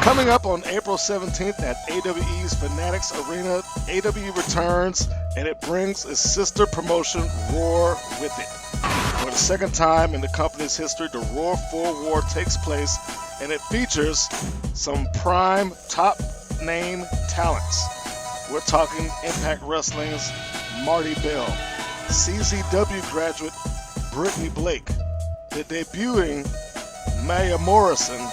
Coming up on April 17th at AWE's Fanatics Arena, AW returns and it brings its sister promotion, ROAR, with it. For the second time in the company's history, the ROAR-4-WAR takes place and it features some prime top name talents. We're talking Impact Wrestling's Marti Bell, CZW graduate Brittany Blake, the debuting Morrison,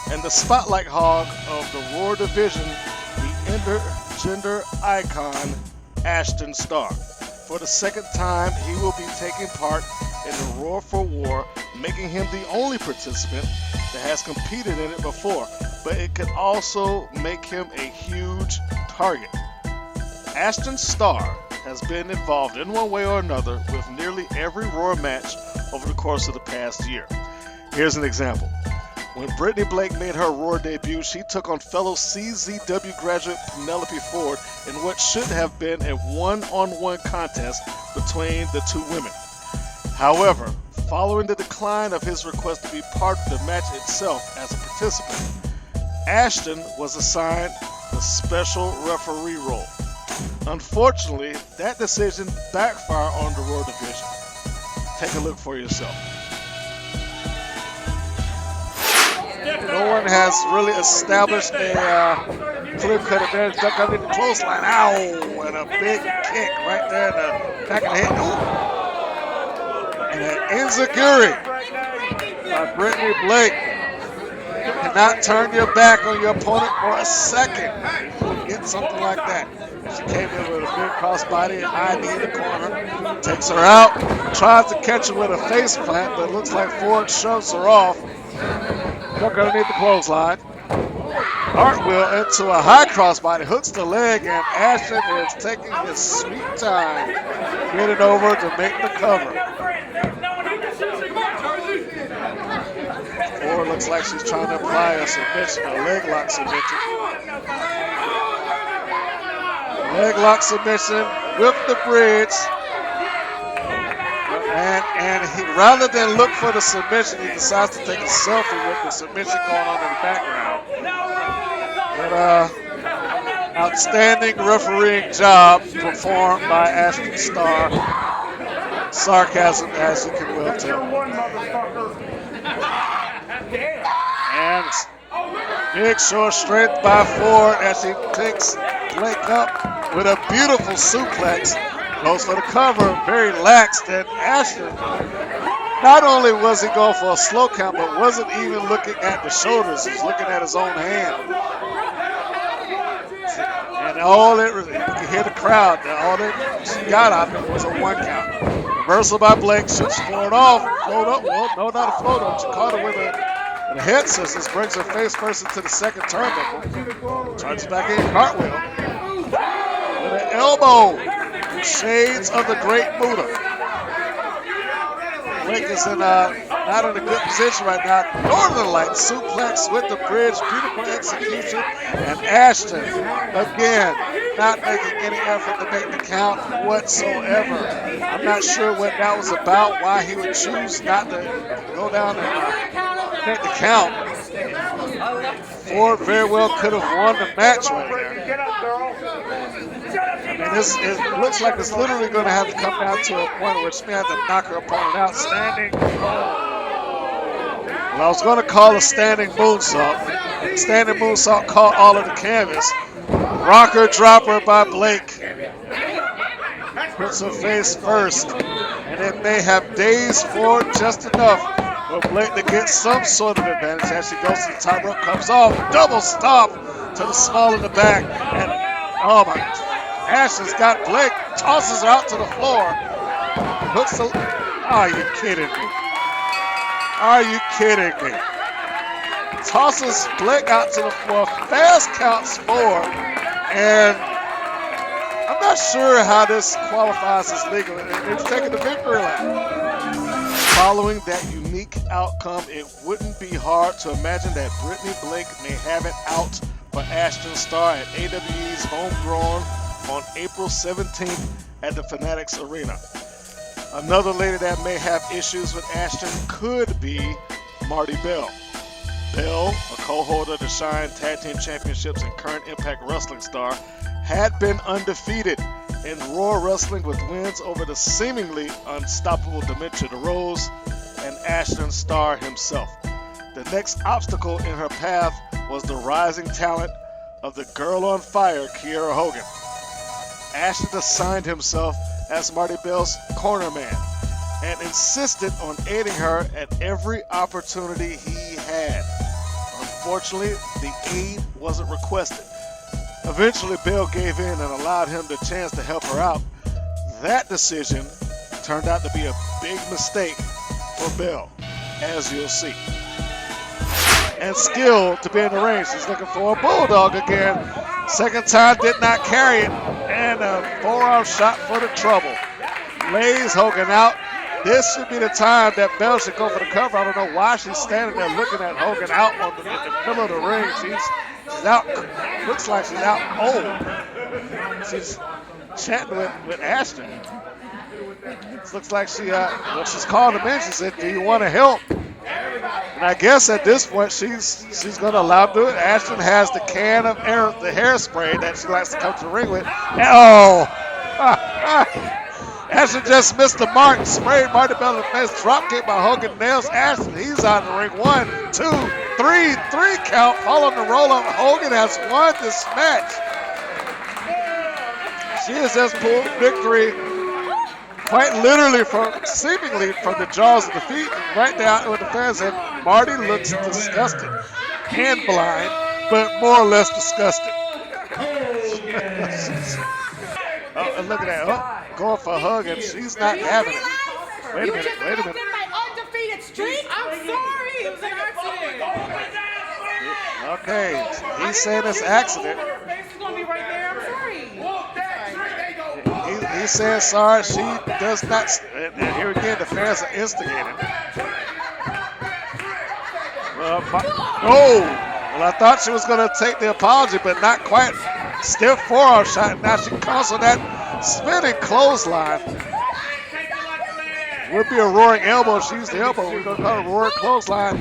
and the spotlight hog of the ROAR division, the intergender icon Ashton Starr. For the second time, he will be taking part in the ROAR-4-WAR, making him the only participant that has competed in it before, but it could also make him a huge target. Ashton Starr has been involved in one way or another with nearly every ROAR match over the course of the past year. Here's an example. When Brittany Blake made her ROAR debut, she took on fellow CZW graduate Penelope Ford in what should have been a one-on-one contest between the two women. However, following the decline of his request to be part of the match itself as a participant, Ashton was assigned the special referee role. Unfortunately, that decision backfired on the ROAR division. Take a look for yourself. No one has really established a clear-cut advantage. Duck underneath the clothesline. Ow! And a big kick right there in the back of the head. Ooh. And an enziguri by Brittany Blake. You cannot turn your back on your opponent for a second. You get something like that. And she came in with a big crossbody and high knee in the corner. Takes her out. Tries to catch her with a face plant, but it looks like Ford shoves her off. Duck underneath the clothesline. Cartwheel into a high crossbody, hooks the leg, and Ashton is taking his sweet time getting over to make the cover. Ford looks like she's trying to apply a submission, a leg lock submission. Leg lock submission with the bridge. And he, rather than look for the submission, he decides to take a selfie with the submission going on in the background. But outstanding refereeing job performed by Ashton Starr. Sarcasm, as you can well tell. And big show of strength by Ford as he picks Blake up with a beautiful suplex. Goes for the cover, very lax. And Ashton, not only was he going for a slow count, but wasn't even looking at the shoulders. He was looking at his own hand. And you can hear the crowd. All she got out of it was a one count. Reversal by Blake, shoots Ford off. Float up. Well, no, not a float up. She caught her with a head scissors, brings her face first into the second turnbuckle. Charges back in, cartwheel. With an elbow. Shades of the Great Buddha. Blake is not in a good position right now. Northern Light suplex with the bridge. Beautiful execution. And Ashton, again, not making any effort to make the count whatsoever. I'm not sure what that was about, why he would choose not to go down and make the count. Ford very well could have won the match right there. Get up, girl. And it looks like it's literally going to have to come down to a point where she may have to knock her opponent out. Standing. Well, I was going to call a standing moonsault. Standing moonsault caught all of the canvas. Rocker dropper by Blake. Puts her face first. And it may have dazed Ford just enough for Blake to get some sort of advantage as she goes to the top rope, comes off. Double stop to the small of the back. And oh my God. Ashton's got Blake, tosses her out to the floor. Hooks the. Are you kidding me? Are you kidding me? Tosses Blake out to the floor. Fast counts Ford. And I'm not sure how this qualifies as legal. It's taking the victory lap. Following that unique outcome, it wouldn't be hard to imagine that Brittany Blake may have it out for Ashton Starr at AWE's Homegrown on April 17th at the Fanatics Arena. Another lady that may have issues with Ashton could be Marti Bell. Bell, a co-holder of the Shine Tag Team Championships and current Impact Wrestling star, had been undefeated in Roar Wrestling with wins over the seemingly unstoppable Dementia DeRose and Ashton Starr himself. The next obstacle in her path was the rising talent of the Girl on Fire, Kiera Hogan. Ashton assigned himself as Marti Bell's corner man and insisted on aiding her at every opportunity he had. Unfortunately, the aid wasn't requested. Eventually, Bell gave in and allowed him the chance to help her out. That decision turned out to be a big mistake for Bell, as you'll see. And skill to be in the ring. She's looking for a bulldog again. Second time did not carry it. And a forearm shot for the trouble. Lays Hogan out. This should be the time that Bell should go for the cover. I don't know why she's standing there looking at Hogan out in the middle of the ring. She's out. Looks like she's out old. She's chatting with Ashton. It looks like she's called him in. She said, "Do you want to help?" And I guess at this point she's going to allow him to do it. Ashton has the can of the hairspray that she likes to come to the ring with. Oh! Ashton just missed the mark, sprayed Marti Bell in the face. Drop kick by Hogan nails Ashton. He's out of the ring. 1, 2, 3, 3 count. Following the roll up. Hogan has won this match. She has just pulled victory quite literally seemingly from the jaws of defeat, right down with the fans. And Marty looks disgusted and blind, but more or less disgusted. Oh, and look at that. Oh, going for a hug, and she's not having it. Wait a minute. My undefeated streak? I'm sorry. It was an accident. Okay, he's saying it's accident. Face is going to be right there. I'm sorry. He says sorry. She does not. And here again, the fans are instigating. Well, I thought she was going to take the apology, but not quite. Stiff forearm shot. Now she comes with that spinning clothesline. Would be a roaring elbow. She used the elbow. We're going to call it a roaring clothesline.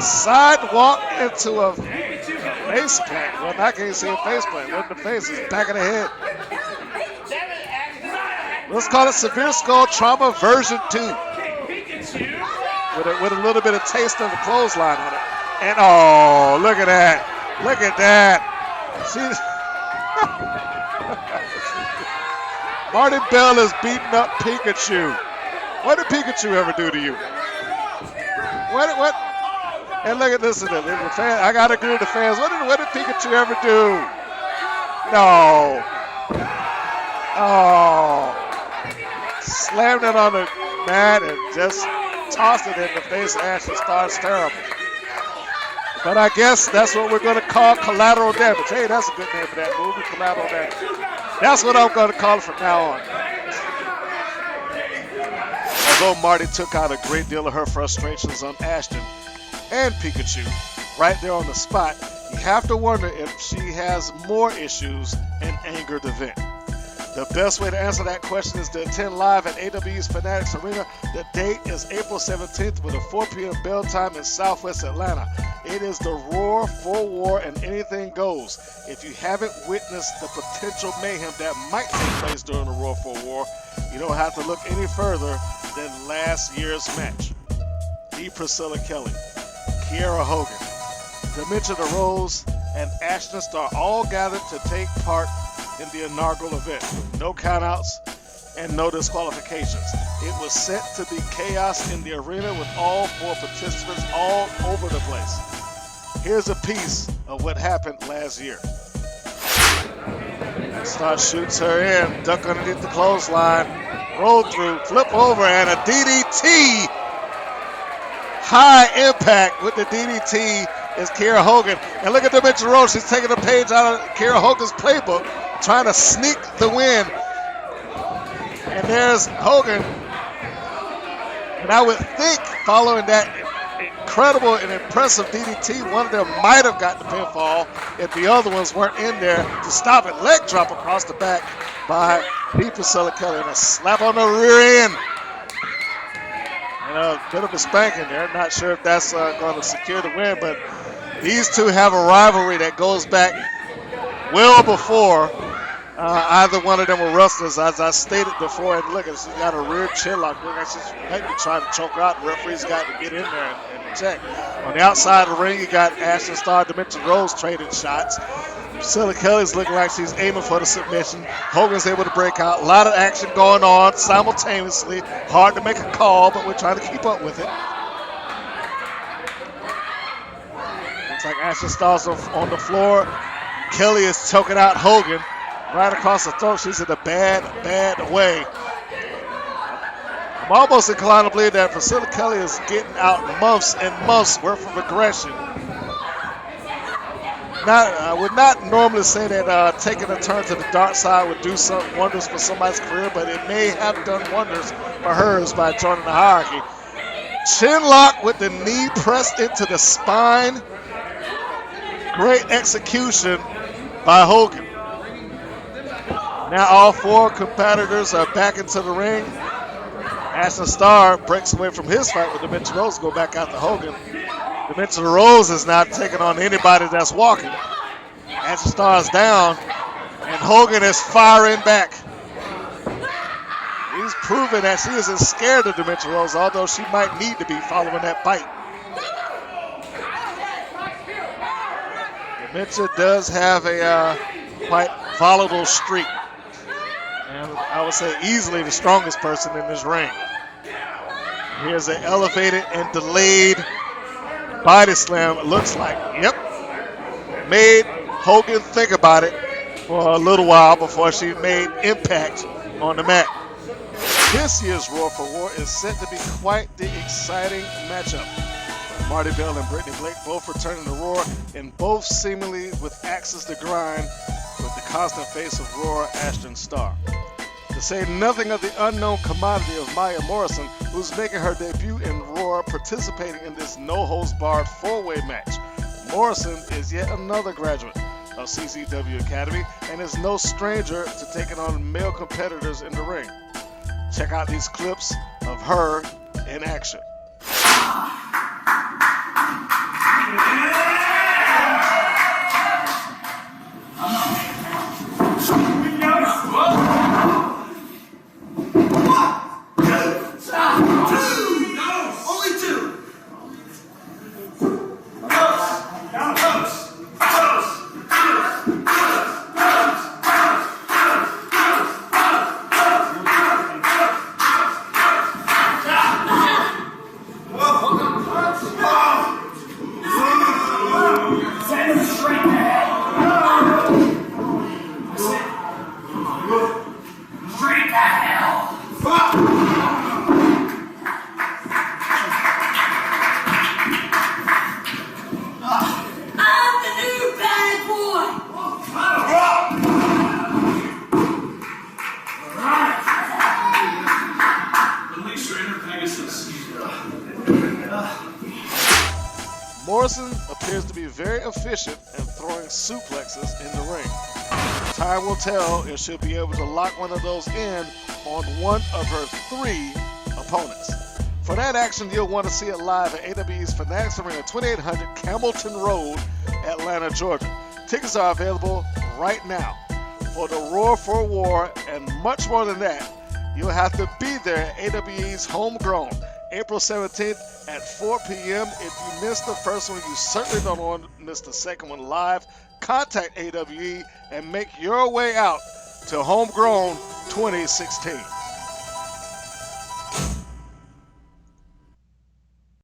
Sidewalk into a face plant. Well, I can't see a face plant. Wasn't the face, it's back of the head. Let's call it severe skull trauma version 2. With a little bit of taste of the clothesline on it. And oh, look at that. Look at that. Marti Bell is beating up Pikachu. What did Pikachu ever do to you? What? And look at this. I got to agree with the fans. What did Pikachu ever do? No. Oh. Slammed it on the mat and just tossed it in the face of Ashton Starr. It's terrible. But I guess that's what we're going to call collateral damage. Hey, that's a good name for that movie, collateral damage. That's what I'm going to call it from now on. Although Marty took out a great deal of her frustrations on Ashton and Pikachu right there on the spot, you have to wonder if she has more issues and angered the vent. The best way to answer that question is to attend live at AWE's Fanatics Arena. The date is April 17th with a 4 p.m. bell time in Southwest Atlanta. It is the ROAR-4-WAR and anything goes. If you haven't witnessed the potential mayhem that might take place during the ROAR-4-WAR, you don't have to look any further than last year's match. Priscilla Kelly, Kiera Hogan, Dementia DeRose, and Ashton Starr all gathered to take part in the inaugural event. No countouts and no disqualifications. It was set to be chaos in the arena with all 4 participants all over the place. Here's a piece of what happened last year. Starr shoots her in, duck underneath the clothesline, roll through, flip over, and a DDT. High impact with the DDT is Kiera Hogan. And look at Dementia DeRose. She's taking a page out of Kiera Hogan's playbook, trying to sneak the win. And there's Hogan. And I would think following that incredible and impressive DDT, one of them might have got the pinfall if the other ones weren't in there to stop it. Leg drop across the back by Priscilla Kelly. And a slap on the rear end. And a bit of a spanking there. Not sure if that's going to secure the win, but these two have a rivalry that goes back well before either one of them were wrestlers. As I stated before, and look, she's got a rear chin lock. Look, she's maybe trying to choke her out. The referee's got to get in there and check. On the outside of the ring, you got Ashton Starr, Dimension Rose trading shots. Priscilla Kelly's looking like she's aiming for the submission. Hogan's able to break out. A lot of action going on simultaneously. Hard to make a call, but we're trying to keep up with it. Looks like Ashton Starr's on the floor. Kelly is choking out Hogan right across the throat. She's in a bad, bad way. I'm almost inclined to believe that Priscilla Kelly is getting out months and months worth of aggression. I would not normally say that taking a turn to the dark side would do some wonders for somebody's career, but it may have done wonders for hers by joining the hierarchy. Chin lock with the knee pressed into the spine. Great execution by Hogan. Now all four competitors are back into the ring. Ashton Starr breaks away from his fight with Dimension Rose, go back out to Hogan. Dimension Rose is not taking on anybody that's walking. Ashton Starr is down, and Hogan is firing back. He's proving that she isn't scared of Dimension Rose, although she might need to be following that bite. Dimension does have a quite volatile streak. And I would say easily the strongest person in this ring. Here's an elevated and delayed body slam. It looks like, yep. Made Hogan think about it for a little while before she made impact on the mat. This year's ROAR-4-WAR is set to be quite the exciting matchup. Marti Bell and Brittany Blake both returning to ROAR, and both seemingly with axes to grind with the constant face of ROAR, Ashton Starr. To say nothing of the unknown commodity of Maya Morrison, who's making her debut in ROAR, participating in this no-holds-barred four-way match. Morrison is yet another graduate of CCW Academy and is no stranger to taking on male competitors in the ring. Check out these clips of her in action. Morrison appears to be very efficient in throwing suplexes in the ring. Time will tell if she'll be able to lock one of those in on one of her three opponents. For that action, you'll want to see it live at AWE's Fanatics Arena, 2800 Campbellton Road, Atlanta, Georgia. Tickets are available right now. For the ROAR-4-WAR and much more than that, you'll have to be there at AWE's Homegrown, April 17th at 4 p.m. If you missed the first one, you certainly don't want to miss the second one live. Contact AWE and make your way out to Homegrown 2016.